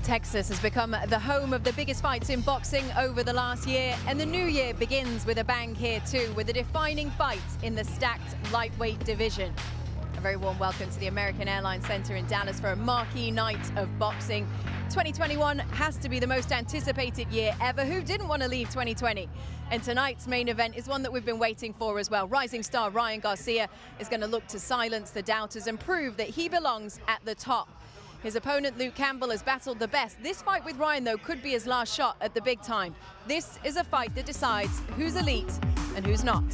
Texas has become the home of the biggest fights in boxing over the last year, and the new year begins with a bang here too, with a defining fight in the stacked lightweight division. A very warm welcome to the American Airlines Center in Dallas for a marquee night of boxing. 2021 has to be the most anticipated year ever. Who didn't want to leave 2020? And tonight's main event is one that we've been waiting for as well. Rising star Ryan Garcia is going to look to silence the doubters and prove that he belongs at the top. His opponent, Luke Campbell, has battled the best. This fight with Ryan, though, could be his last shot at the big time. This is a fight that decides who's elite and who's not.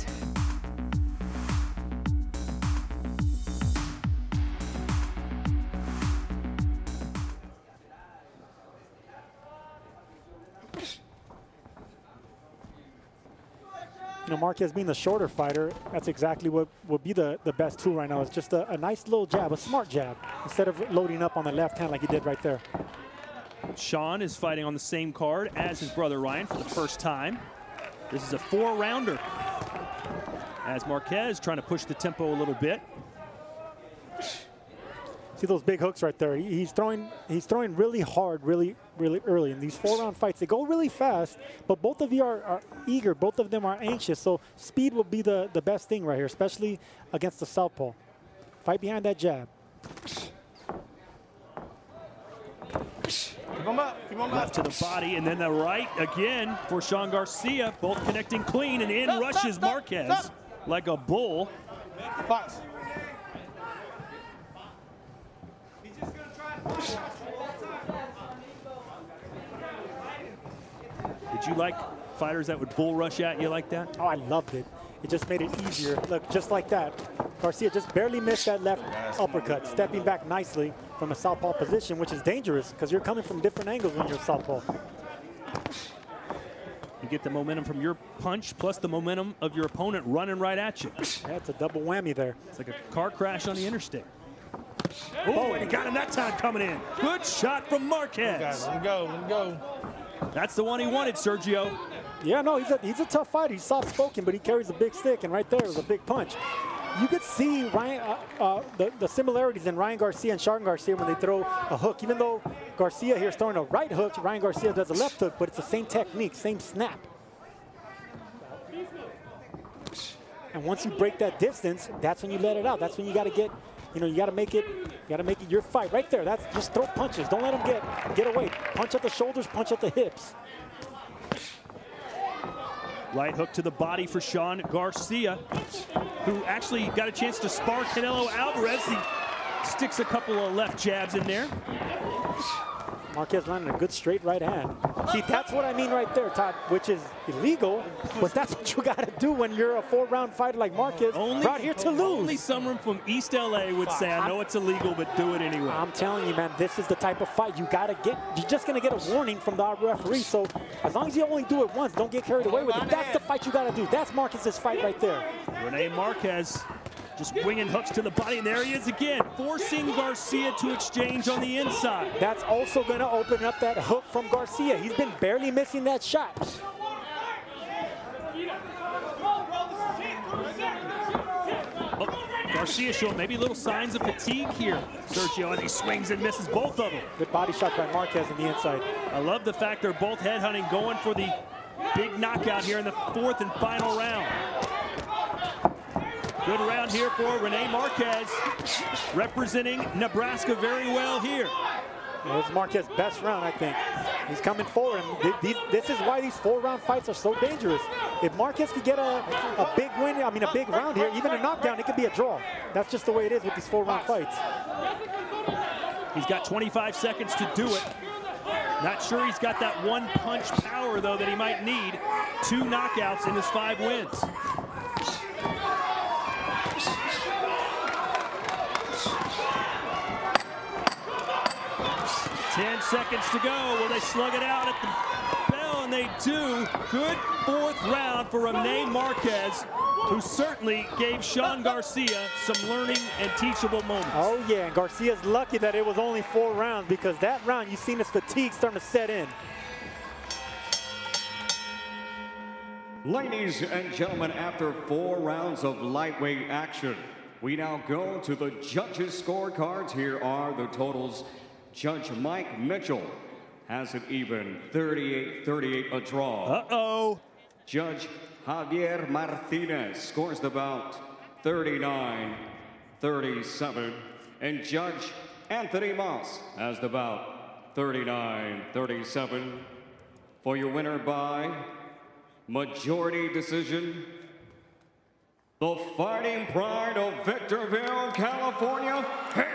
You know, Marquez being the shorter fighter, that's exactly what would be the best tool right now. It's just a nice little jab, a smart jab, instead of loading up on the left hand like he did right there. Sean is fighting on the same card as his brother Ryan for the first time. This is a 4-rounder. As Marquez trying to push the tempo a little bit. See those big hooks right there. He's throwing really hard, really early. In these 4-round fights, they go really fast, but both of you are eager. Both of them are anxious. So speed will be the best thing right here, especially against the southpaw. Fight behind that jab. Keep him up. Keep him up. Left to the body, and then the right again for Sean Garcia. Both connecting clean, and in rushes Marquez like a bull. Box. Did you like fighters that would bull rush at you like that? Oh, I loved it. It just made it easier. Look, just like that. Garcia just barely missed that left uppercut, stepping back nicely from a southpaw position, which is dangerous because you're coming from different angles when you're southpaw. You get the momentum from your punch plus the momentum of your opponent running right at you. That's a double whammy there. It's like a car crash on the interstate. Oh, and he got him that time coming in. Good shot from Marquez. Let him go. Let him go. That's the one he wanted, Sergio. Yeah, no, he's a tough fighter. He's soft-spoken, but he carries a big stick, and right there was a big punch. You could see Ryan, the similarities in Ryan Garcia and Sean Garcia when they throw a hook. Even though Garcia here is throwing a right hook, Ryan Garcia does a left hook, but it's the same technique, same snap. And once you break that distance, that's when you let it out. That's when you got to get, you got to make it your fight right there. That's just throw punches. Don't let him get away. Punch at the shoulders, punch at the hips. Right hook to the body for Sean Garcia, who actually got a chance to spar Canelo Alvarez. He sticks a couple of left jabs in there. Marquez landing a good straight right hand. See, that's what I mean right there, Todd, which is illegal, but that's what you got to do when you're a 4-round fighter like Marquez, brought here to lose. Only someone from East LA would say, I know it's illegal, but do it anyway. I'm telling you, man, this is the type of fight you got to get. You're just going to get a warning from the referee, so as long as you only do it once, don't get carried away with it. That's the fight you got to do. That's Marquez's fight right there. Rene Marquez just winging hooks to the body, and there he is again, forcing Garcia to exchange on the inside. That's also going to open up that hook from Garcia. He's been barely missing that shot. Oh, Garcia showing maybe little signs of fatigue here, Sergio, as he swings and misses both of them. Good body shot by Marquez on the inside. I love the fact they're both headhunting, going for the big knockout here in the 4th and final round. Good round here for Rene Marquez, representing Nebraska very well here. Yeah, this is Marquez's best round, I think. He's coming forward, and this is why these 4-round fights are so dangerous. If Marquez could get a big win, a big round here, even a knockdown, it could be a draw. That's just the way it is with these 4-round fights. He's got 25 seconds to do it. Not sure he's got that one punch power, though, that he might need. 2 knockouts in his 5 wins. 10 seconds to go. Will they slug it out at the bell? And they do. Good 4th round for Rene Marquez, who certainly gave Sean Garcia some learning and teachable moments. Oh, yeah. And Garcia's lucky that it was only 4 rounds, because that round, you've seen his fatigue starting to set in. Ladies and gentlemen, after 4 rounds of lightweight action, we now go to the judges' scorecards. Here are the totals. Judge Mike Mitchell has it even 38-38, a draw. Uh-oh. Judge Javier Martinez scores the bout 39-37, and Judge Anthony Moss has the bout 39-37. For your winner by majority decision, the Fighting Pride of Victorville, California,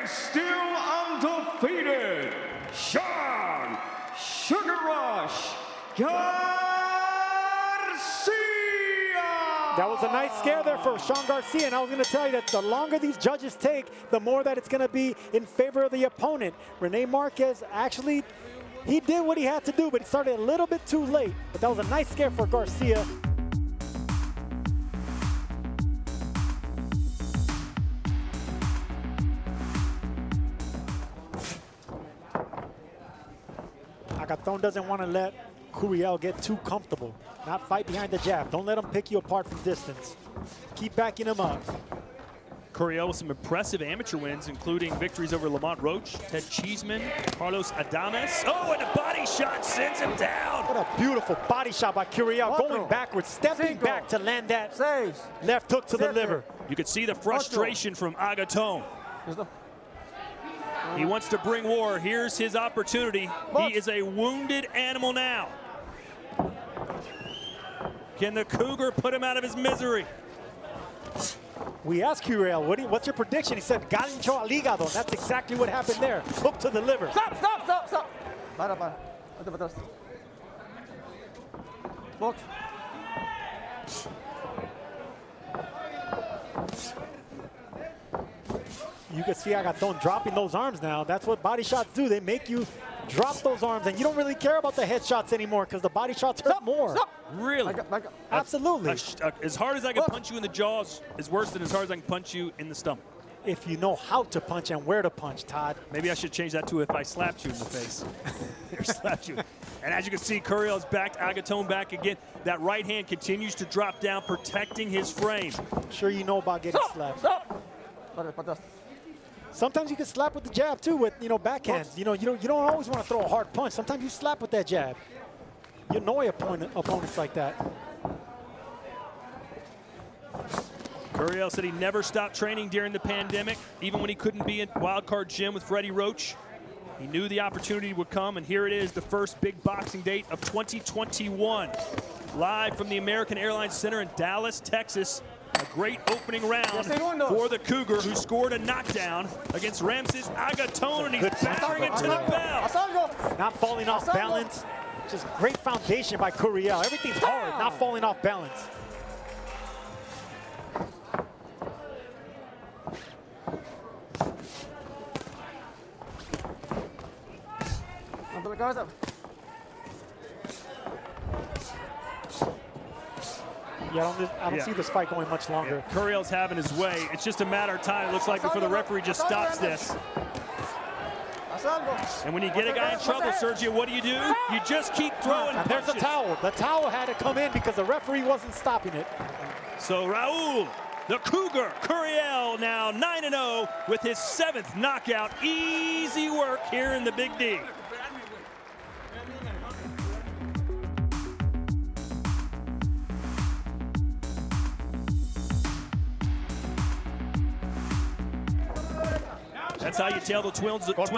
is still undefeated, Sean Sugar Rush Garcia! That was a nice scare there for Sean Garcia, and I was going to tell you that the longer these judges take, the more that it's going to be in favor of the opponent. Rene Marquez actually, he did what he had to do, but he started a little bit too late. But that was a nice scare for Garcia. Agaton doesn't want to let Curiel get too comfortable. Not fight behind the jab. Don't let him pick you apart from distance. Keep backing him up. Curiel with some impressive amateur wins, including victories over Lamont Roach, Ted Cheeseman, Carlos Adames. Oh, and a body shot sends him down. What a beautiful body shot by Curiel, going backwards, stepping back to land that left hook to the liver. You could see the frustration from Agaton. He wants to bring war. Here's his opportunity. He is a wounded animal now. Can the Cougar put him out of his misery? We asked Curiel, what's your prediction? He said, gancho al hígado. That's exactly what happened there. Hook to the liver. Stop, stop, stop, stop. Para. Vete para atrás. Box. You can see Agaton dropping those arms now. That's what body shots do. They make you drop those arms, and you don't really care about the headshots anymore because the body shots hurt more. Stop. Really? Back up. Absolutely. As hard as I can punch you in the jaws is worse than as hard as I can punch you in the stomach. If you know how to punch and where to punch, Todd. Maybe I should change that to if I slapped you in the face. Or slapped you. And as you can see, Curiel's back, Agaton back again. That right hand continues to drop down, protecting his frame. I'm sure you know about getting slapped. Stop. Para atrás. Sometimes you can slap with the jab too, with backhands. You don't always want to throw a hard punch. Sometimes you slap with that jab. You annoy opponents like that. Curiel said he never stopped training during the pandemic, even when he couldn't be in Wildcard Gym with Freddie Roach. He knew the opportunity would come, and here it is, the first big boxing date of 2021. Live from the American Airlines Center in Dallas, Texas. A great opening round for the Cougar, who scored a knockdown against Ramses Agaton, and he's battering it to the bell. Not falling off balance. Just great foundation by Curiel. Everything's hard, not falling off balance. Yeah, I don't see this fight going much longer. Yeah, Curiel's having his way. It's just a matter of time. It looks like before the referee just stops this. And when you get a guy in trouble, Sergio, what do? You just keep throwing and there's the towel. The towel had to come in because the referee wasn't stopping it. So Raul, the Cougar, Curiel now 9-0 with his 7th knockout. Easy work here in the Big D. That's how you tell the twins apart.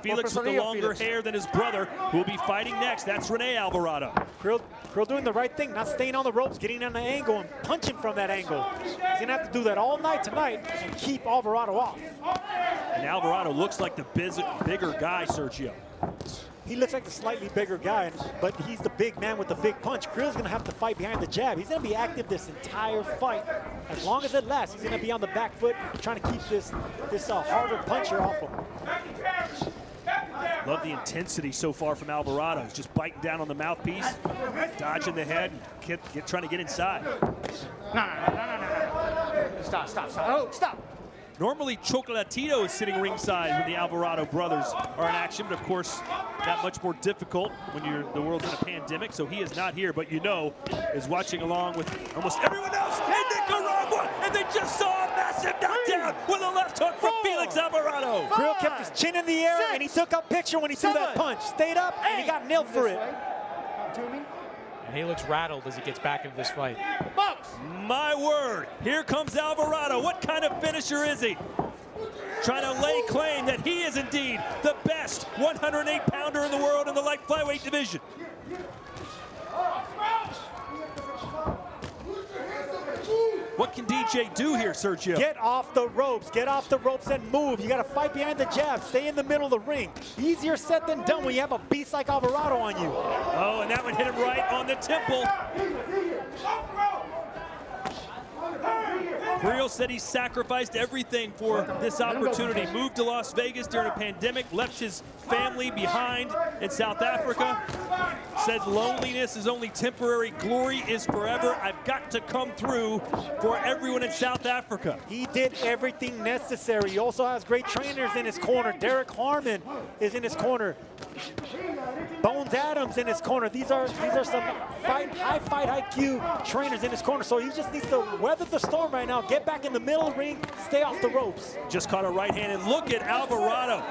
Felix with the longer hair than his brother, who will be fighting next. That's Rene Alvarado. Curiel doing the right thing, not staying on the ropes, getting on the angle and punching from that angle. He's going to have to do that all night tonight and keep Alvarado off. And Alvarado looks like the bigger guy, Sergio. He looks like the slightly bigger guy, but he's the big man with the big punch. Curiel's going to have to fight behind the jab. He's going to be active this entire fight. As long as it lasts, he's going to be on the back foot, trying to keep this harder puncher off him. Love the intensity so far from Alvarado. He's just biting down on the mouthpiece, dodging the head, and trying to get inside. No. Stop. Oh, stop. Normally, Chocolatito is sitting ringside when the Alvarado brothers are in action, but of course, that much more difficult when the world's in a pandemic, so he is not here, but is watching along with almost everyone else in Nicaragua, and they just saw a massive knockdown down with a left hook from Felix Alvarado. Creel kept his chin in the air, and he took a picture when he threw that punch. Stayed up, and he got nailed for it. And he looks rattled as he gets back into this fight. My word, here comes Alvarado. What kind of finisher is he? Trying to lay claim that he is indeed the best 108-pounder in the world in the light flyweight division. What can DJ do here, Sergio? Get off the ropes and move. You got to fight behind the jab. Stay in the middle of the ring. Easier said than done when you have a beast like Alvarado on you. Oh, and that one hit him right on the temple. Creel said he sacrificed everything for this opportunity. Moved to Las Vegas during a pandemic, left his family behind in South Africa. Said loneliness is only temporary, glory is forever. I've got to come through for everyone in South Africa. He did everything necessary. He also has great trainers in his corner. Derek Harmon is in his corner. Bones Adams in his corner. These are some high fight IQ trainers in his corner. So he just needs to weather the storm right now. Get back in the middle of the ring. Stay off the ropes. Just caught a right hand, and look at Alvarado.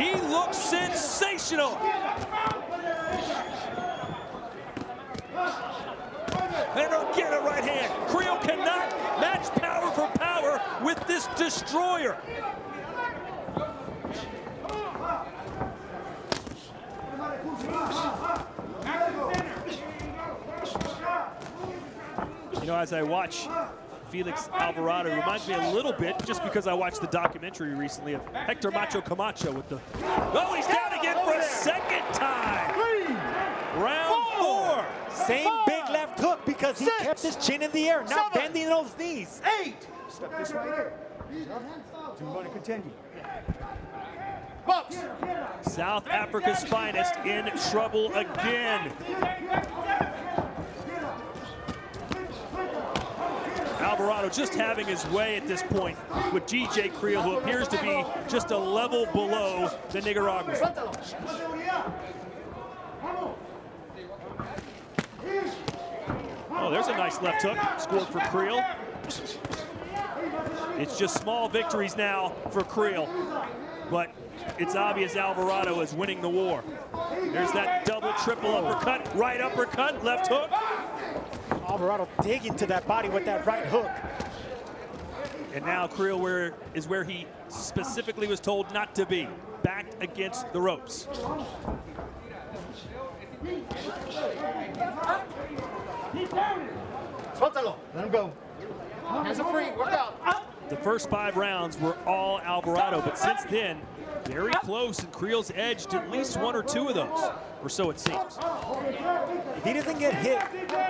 He looks sensational. And again a right hand. Creel cannot match power for power with this destroyer. You know, as I watch Felix Alvarado, it reminds me a little bit, just because I watched the documentary recently, of Hector Macho Camacho with the... Oh, he's down again for a second time. Round 4. Same big left hook because he kept his chin in the air, not bending those knees. 8. Step this way. Do you want to continue? South Africa's finest in trouble again. Alvarado just having his way at this point with DJ Creel, who appears to be just a level below the Nicaraguan. Oh, there's a nice left hook scored for Creel. It's just small victories now for Creel, but it's obvious Alvarado is winning the war. There's that double, triple uppercut, right uppercut, left hook. Alvarado digging to that body with that right hook. And now Creel is where he specifically was told not to be, backed against the ropes. Suéltalo. Let him go. Hands are free. Work out. The first 5 rounds were all Alvarado, but since then, very close, and Creel's edged at least 1 or 2 of those, or so it seems. If he doesn't get hit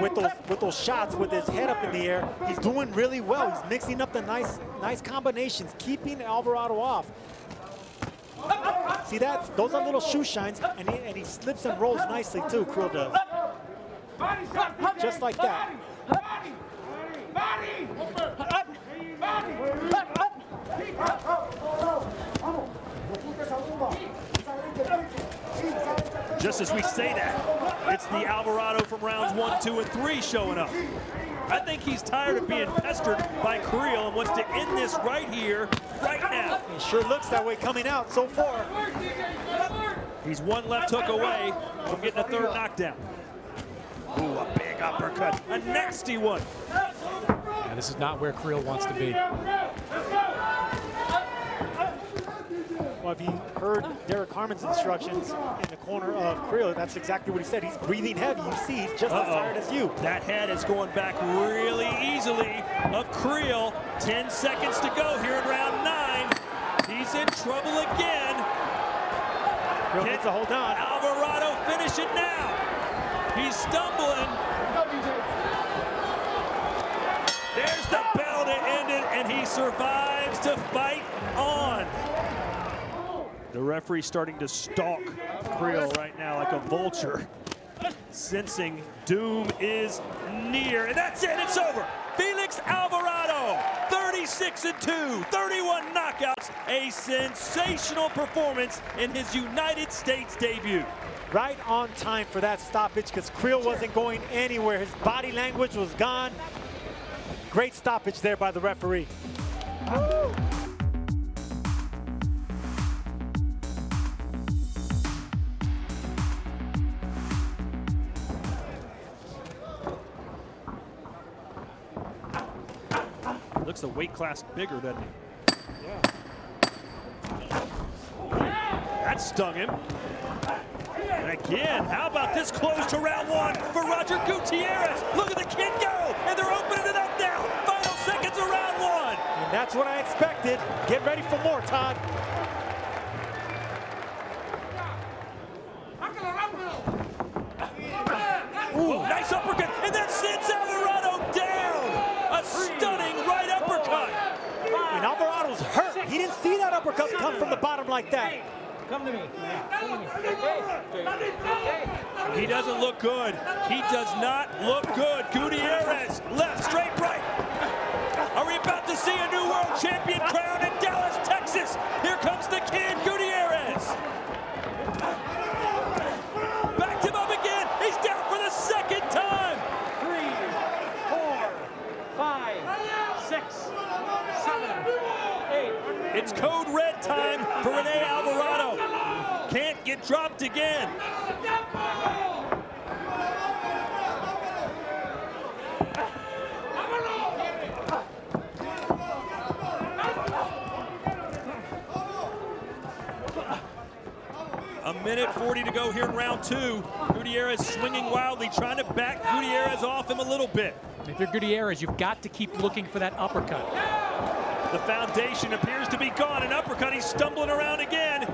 with those shots with his head up in the air, he's doing really well. He's mixing up the nice combinations, keeping Alvarado off. See that? Those are little shoe shines, and he slips and rolls nicely too, Creel does. Just like that. Just as we say that, it's the Alvarado from rounds 1, 2, and 3 showing up. I think he's tired of being pestered by Creel and wants to end this right here, right now. It sure looks that way coming out so far. He's 1 left hook away from getting a 3rd knockdown. Ooh, a big uppercut, a nasty one. Yeah, this is not where Creel wants to be. Well, if you heard Derek Harmon's instructions in the corner of Creel, that's exactly what he said. He's breathing heavy. You see, he's just as tired as you. That head is going back really easily of Creel. 10 seconds to go here in round 9. He's in trouble again. Creel needs to hold on. Alvarado finish it now. He's stumbling. There's the bell to end it, and he survives to fight on. The referee starting to stalk Creel right now like a vulture, sensing doom is near. And that's it, it's over. Felix Alvarado, 36-2, 31 knockouts, a sensational performance in his United States debut. Right on time for that stoppage because Creel wasn't going anywhere. His body language was gone. Great stoppage there by the referee. Woo. looks a weight class bigger, doesn't he? Yeah. That stung him. And again, how about this close to round one for Roger Gutierrez? Look at the kid go, and they're opening it up now. Final seconds of round one. And that's what I expected. Get ready for more, Todd. Ooh, nice uppercut, and that sends Alvarado down. A stunning right uppercut. And Alvarado's hurt. He didn't see that uppercut come from the bottom like that. Come to me. He doesn't look good. He does not look good. Gutierrez, left, straight, right. Are we about to see a new world champion crowned in Dallas, Texas? Here comes the kid, Gutierrez. Backed him up again. He's down for the second time. 3, 4, 5, 6, 7, 8. It's code red time for Rene Alvarado. Can't get dropped again. A minute 40 to go here in round two. Gutierrez swinging wildly, trying to back Gutierrez off him a little bit. If you're Gutierrez, you've got to keep looking for that uppercut. The foundation appears to be gone. An uppercut, he's stumbling around again.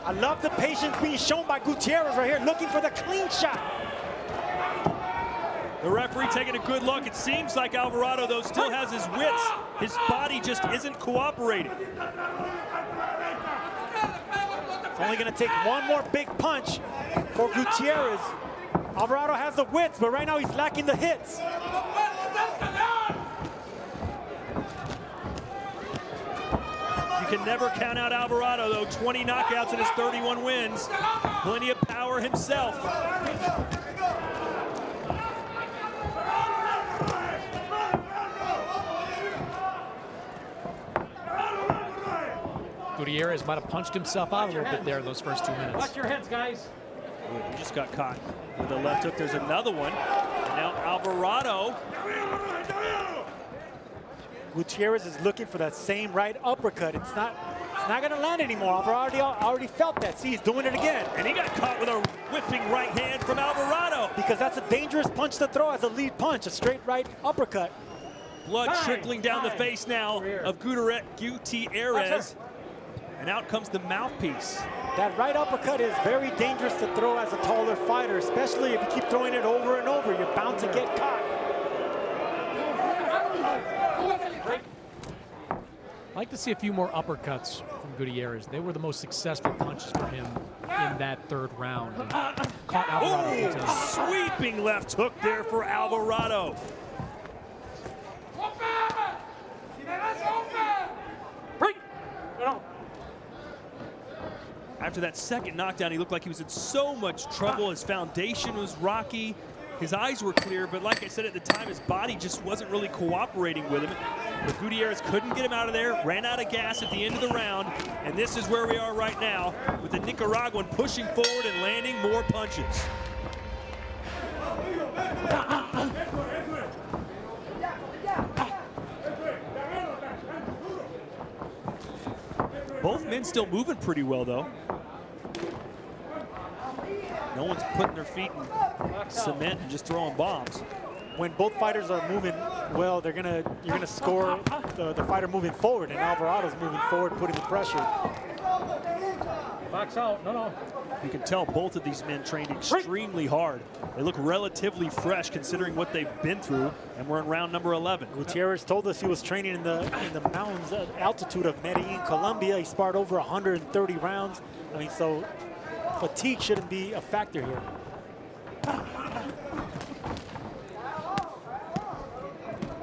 I love the patience being shown by Gutierrez right here, looking for the clean shot. The referee taking a good look. It seems like Alvarado, though, still has his wits. His body just isn't cooperating. It's only going to take one more big punch for Gutierrez. Alvarado has the wits, but right now he's lacking the hits. You can never count out Alvarado, though. 20 knockouts in his 31 wins. Plenty of power himself. Gutierrez might have punched himself out a little bit there in those first 2 minutes. Watch your heads, guys. He just got caught with a left hook. There's another one. Now Alvarado. Gutierrez is looking for that same right uppercut. It's not going to land anymore. Alvarado already felt that. See, he's doing it again. And he got caught with a whipping right hand from Alvarado. Because that's a dangerous punch to throw as a lead punch, a straight right uppercut. Blood trickling down the face now of Gutierrez. And out comes the mouthpiece. That right uppercut is very dangerous to throw as a taller fighter, especially if you keep throwing it over and over. You're bound to get caught. I'd like to see a few more uppercuts from Gutierrez. They were the most successful punches for him in that third round. And caught Alvarado a few times. Sweeping left hook there for Alvarado. After that second knockdown, he looked like he was in so much trouble. His foundation was rocky. His eyes were clear, but like I said at the time, his body just wasn't really cooperating with him. But Gutierrez couldn't get him out of there, ran out of gas at the end of the round, and this is where we are right now, with the Nicaraguan pushing forward and landing more punches. Both men still moving pretty well, though. No one's putting their feet in cement and just throwing bombs. When both fighters are moving well, you're gonna score the fighter moving forward, and Alvarado's moving forward, putting the pressure. Box out. No. You can tell both of these men trained extremely hard. They look relatively fresh considering what they've been through, and we're in round number 11. Gutierrez told us he was training in the mountains altitude of Medellin, Colombia. He sparred over 130 rounds. I mean, so fatigue shouldn't be a factor here.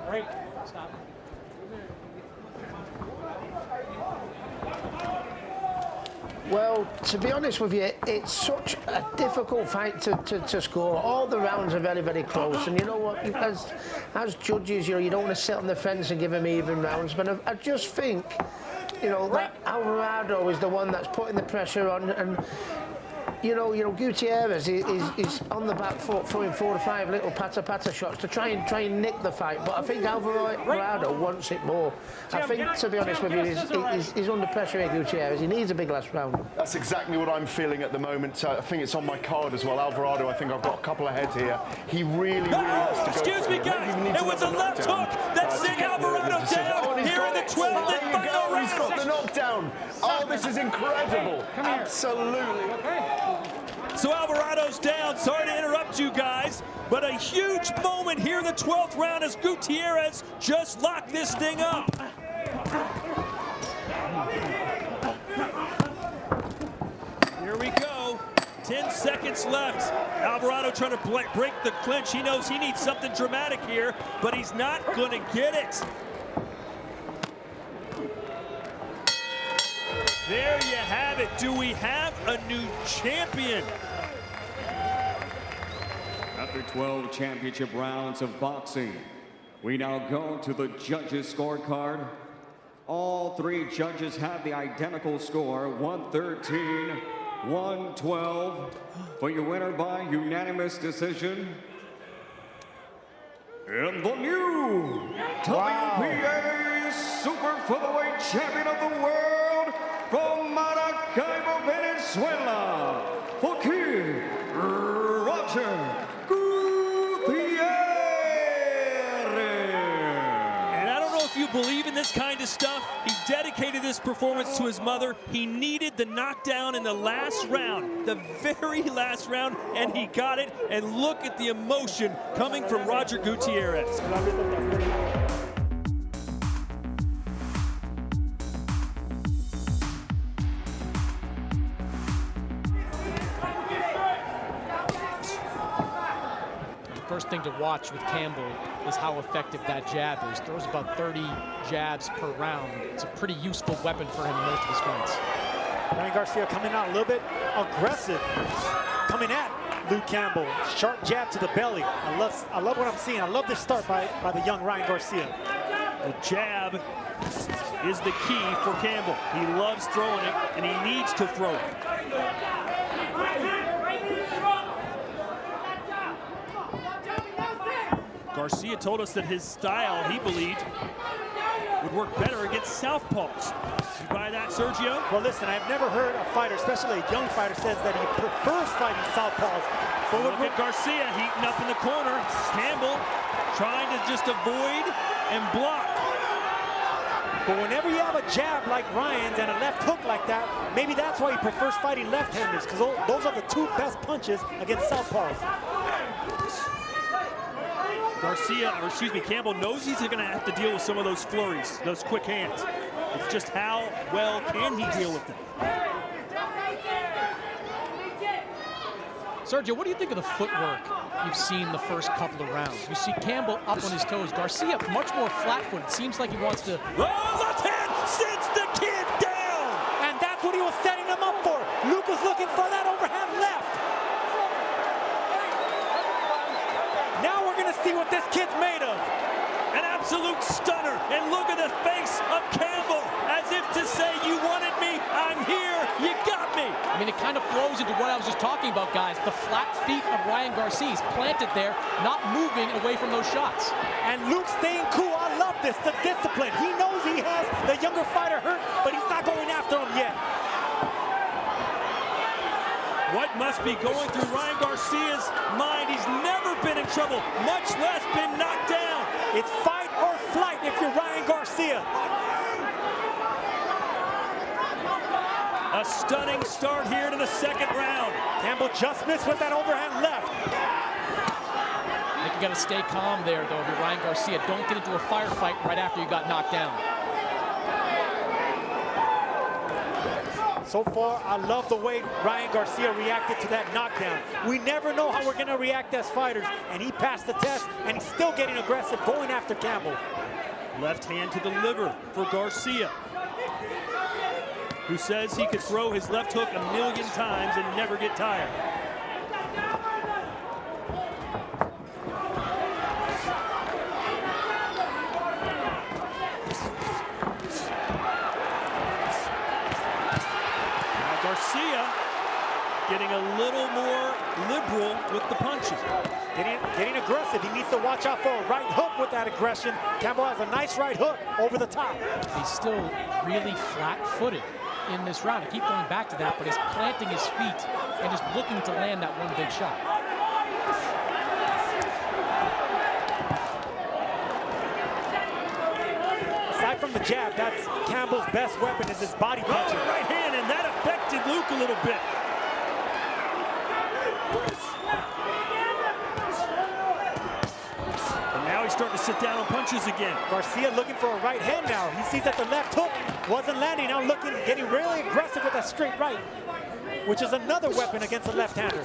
Break. Stop. Well, to be honest with you, it's such a difficult fight to score. All the rounds are very, very close. And you know what, as judges, you don't want to sit on the fence and give them even rounds. But I just think, that Alvarado is the one that's putting the pressure on. And you know, Gutierrez is on the back foot, throwing 4 or 5 little pata shots to try and nick the fight. But I think Alvarado wants it more. I think, to be honest with you, he's under pressure here, Gutierrez. He needs a big last round. That's exactly what I'm feeling at the moment. I think it's on my card as well. Alvarado, I think I've got a couple of heads here. He really has to go. Excuse me, guys. It was a left hook that sent Alvarado down here in the 12th and final round. He's got the knockdown. Oh, this is incredible. Absolutely. So Alvarado's down. Sorry to interrupt you guys, but a huge moment here in the 12th round as Gutierrez just locked this thing up. Here we go. 10 seconds left. Alvarado trying to break the clinch. He knows he needs something dramatic here, but he's not going to get it. There you have it. Do we have a new champion? After 12 championship rounds of boxing, we now go to the judges' scorecard. All 3 judges have the identical score, 113, 112. For your winner by unanimous decision, and the new WBA Super Featherweight Champion of the world, from Maracaibo, Venezuela, for King Roger Gutierrez. And I don't know if you believe in this kind of stuff. He dedicated this performance to his mother. He needed the knockdown in the last round, the very last round, and he got it. And look at the emotion coming from Roger Gutierrez. First thing to watch with Campbell is how effective that jab is. Throws about 30 jabs per round. It's a pretty useful weapon for him in most of his fights. Ryan Garcia coming out a little bit aggressive, coming at Luke Campbell. Sharp jab to the belly. I love what I'm seeing. I love this start by the young Ryan Garcia. The jab is the key for Campbell. He loves throwing it, and he needs to throw it. Garcia told us that his style, he believed, would work better against southpaws. You buy that, Sergio? Well, listen, I've never heard a fighter, especially a young fighter, says that he prefers fighting southpaws. But look at Garcia heating up in the corner. Campbell trying to just avoid and block. But whenever you have a jab like Ryan's and a left hook like that, maybe that's why he prefers fighting left-handers, because those are the 2 best punches against southpaws. Campbell knows he's going to have to deal with some of those flurries, those quick hands. It's just how well can he deal with them. Sergio, what do you think of the footwork you've seen the first couple of rounds? You see Campbell up on his toes. Garcia much more flat-footed. Seems like he wants to... Oh, left hand sends the kid down! And that's what he was setting him up for. Luke was looking for that overhand left. Now we're going to see what this kid's made of. An absolute stunner. And look at the face of Campbell, as if to say, you wanted me, I'm here, you got me. I mean, it kind of flows into what I was just talking about, guys. The flat feet of Ryan Garcia. He's planted there, not moving away from those shots. And Luke staying cool. I love this, the discipline. He knows he has the younger fighter hurt, but he's not going after him yet. What must be going through Ryan Garcia's mind? He's never been in trouble, much less been knocked down. It's fight or flight if you're Ryan Garcia. A stunning start here to the second round. Campbell just missed with that overhand left. I think you got to stay calm there, though, if you're Ryan Garcia. Don't get into a firefight right after you got knocked down. So far, I love the way Ryan Garcia reacted to that knockdown. We never know how we're going to react as fighters, and he passed the test, and he's still getting aggressive, going after Campbell. Left hand to the liver for Garcia, who says he could throw his left hook 1,000,000 times and never get tired. Garcia getting a little more liberal with the punches. Getting aggressive. He needs to watch out for a right hook with that aggression. Campbell has a nice right hook over the top. He's still really flat-footed in this round. I keep going back to that, but he's planting his feet and just looking to land that one big shot. Aside from the jab, that's Campbell's best weapon is his body punching. Oh, right hand, and that affected Luke a little bit. And now he's starting to sit down on punches again. Garcia looking for a right hand now. He sees that the left hook wasn't landing. Now getting really aggressive with that straight right, which is another weapon against the left-hander.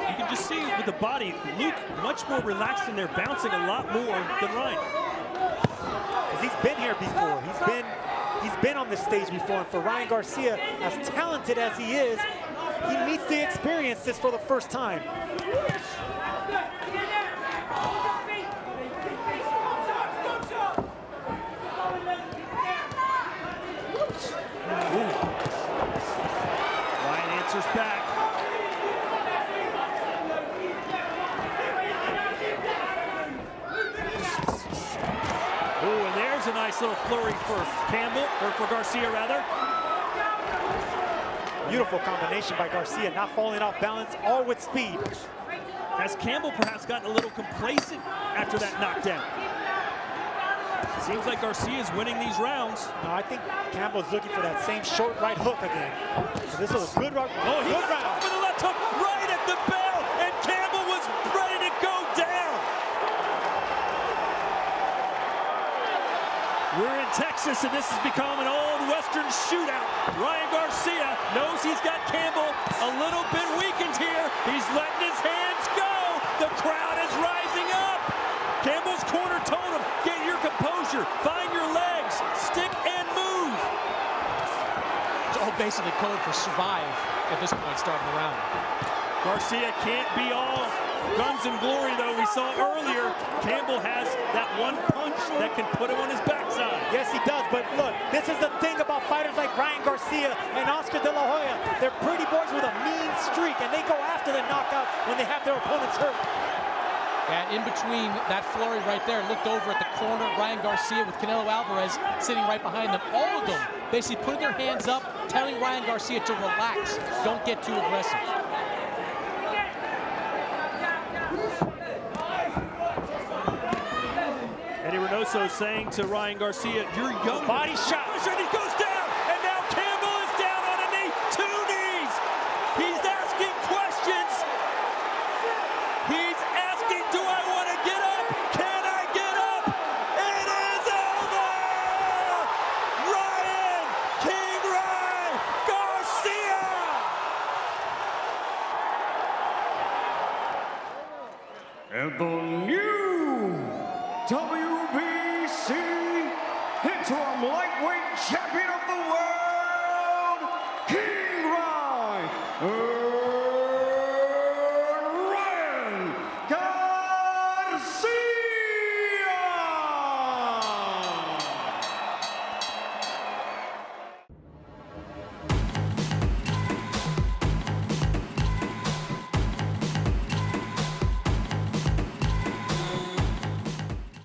You can just see with the body, Luke much more relaxed in there, bouncing a lot more than Ryan. Because he's been here before. He's been on this stage before. And for Ryan Garcia, as talented as he is, he needs to experience this for the first time. Ryan answers back. Ooh, and there's a nice little flurry for Campbell, or for Garcia rather. Beautiful combination by Garcia, not falling off balance, all with speed. Has Campbell perhaps gotten a little complacent after that knockdown? Seems like Garcia is winning these rounds. No, I think Campbell's looking for that same short right hook again. So this was a good round. Oh, he went for the left hook right at the bell, and Campbell was ready to go down. We're in Texas, and this has become an old Western shootout. Ryan Garcia knows he's got Campbell a little bit weakened here. He's letting his hands go. The crowd is rising up. Campbell's corner told him, get your composure, find your legs, stick and move. It's all basically code for survive at this point starting the round. Garcia can't be all guns and glory, though. We saw earlier, Campbell has that one punch that can put him on his backside. Yes, he does, but look, this is the thing about fighters like Ryan Garcia and Oscar De La Hoya. They're pretty boys with a mean streak, and they go after the knockout when they have their opponents hurt. And in between that flurry right there, looked over at the corner, Ryan Garcia with Canelo Alvarez sitting right behind them. All of them basically putting their hands up, telling Ryan Garcia to relax, don't get too aggressive. Eddie Reynoso saying to Ryan Garcia, you're young. Body shot. And he goes down, and now Campbell is down on a knee, 2 knees. He's asking questions. He's asking, do I want to get up? Can I get up? It is over! Ryan King Ryan Garcia! And the new WBC interim lightweight champion of the world,